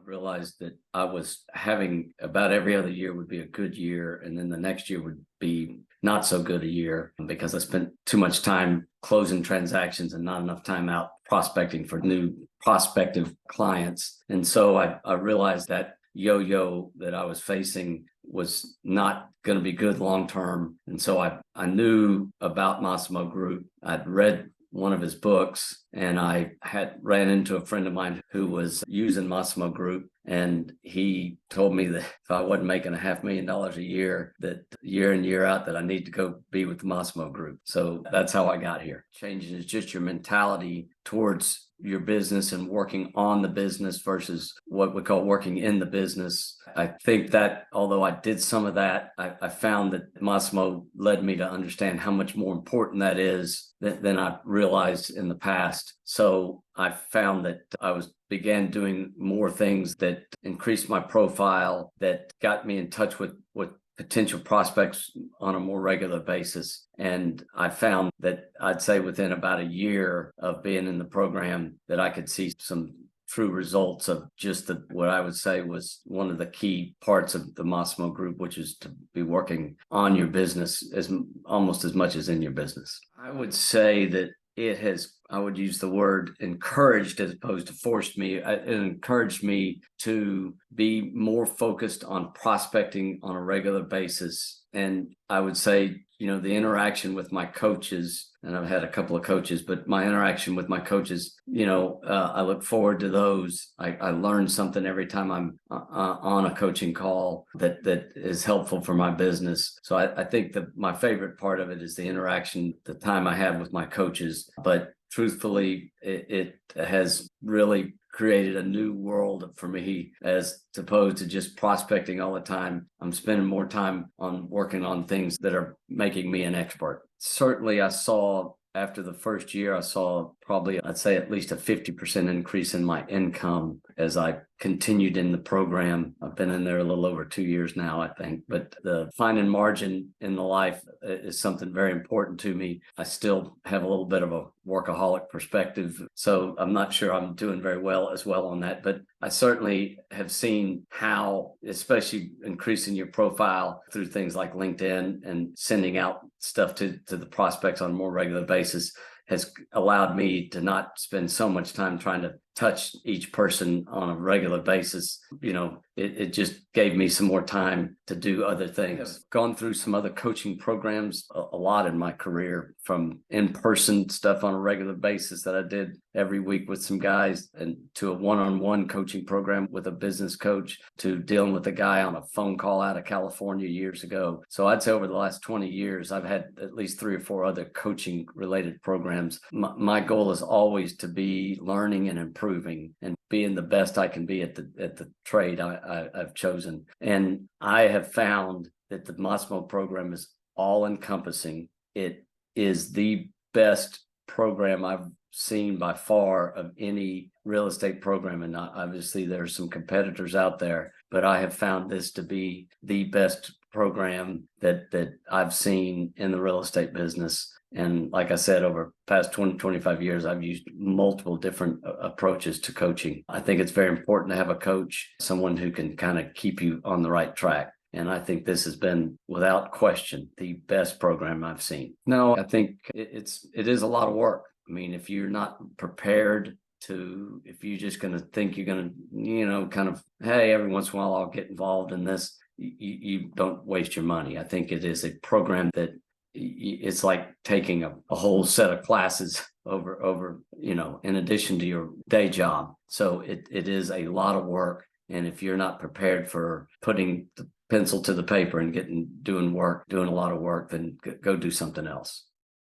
realized that I was having about every other year would be a good year, and then the next year would be not so good a year because I spent too much time closing transactions and not enough time out prospecting for new prospective clients. And so I realized that yo-yo that I was facing was not going to be good long term. And so I knew about Massimo Group. I'd read one of his books, and I had ran into a friend of mine who was using Massimo Group, and he told me that if I wasn't making $500,000 a year, that year in, year out, that I need to go be with the Massimo Group. So that's how I got here. Changing is just your mentality towards your business and working on the business versus what we call working in the business. I think that although I did some of that, I found that Massimo led me to understand how much more important that is than I realized in the past. So I found that began doing more things that increased my profile, that got me in touch with potential prospects on a more regular basis. And I found that I'd say within about a year of being in the program that I could see some true results of just what I would say was one of the key parts of the Massimo Group, which is to be working on your business almost as much as in your business. I would say that it has, I would use the word encouraged as opposed to forced me. It encouraged me to be more focused on prospecting on a regular basis. And I would say, the interaction with my coaches, and I've had a couple of coaches, but my interaction with my coaches, I look forward to those. I learn something every time I'm on a coaching call that is helpful for my business. So I think that my favorite part of it is the interaction, the time I have with my coaches. But truthfully, it has really created a new world for me as opposed to just prospecting all the time. I'm spending more time on working on things that are making me an expert. Certainly, after the first year, I saw probably, I'd say at least a 50% increase in my income as I continued in the program. I've been in there a little over 2 years now, I think. But the finding margin in the life is something very important to me. I still have a little bit of a workaholic perspective, so I'm not sure I'm doing very well on that. But I certainly have seen how, especially increasing your profile through things like LinkedIn and sending out stuff to the prospects on a more regular basis, has allowed me to not spend so much time trying to touch each person on a regular basis. It just gave me some more time to do other things. I've gone through some other coaching programs a lot in my career, from in-person stuff on a regular basis that I did every week with some guys, and to a one-on-one coaching program with a business coach, to dealing with a guy on a phone call out of California years ago. So I'd say over the last 20 years, I've had at least 3 or 4 other coaching related programs. My goal is always to be learning and improving and being the best I can be at the trade I've chosen. And I have found that the Massimo program is all encompassing. It is the best program I've seen by far of any real estate program. And obviously there's some competitors out there, but I have found this to be the best program that I've seen in the real estate business. And like I said, over the past 20, 25 years, I've used multiple different approaches to coaching. I think it's very important to have a coach, someone who can kind of keep you on the right track. And I think this has been, without question, the best program I've seen. No, I think it is a lot of work. I mean, if you're not prepared if you're just going to think you're going to, kind of, hey, every once in a while I'll get involved in this, you don't waste your money. I think it is a program that it's like taking a whole set of classes over, in addition to your day job. So it is a lot of work. And if you're not prepared for putting the pencil to the paper and doing a lot of work, then go do something else.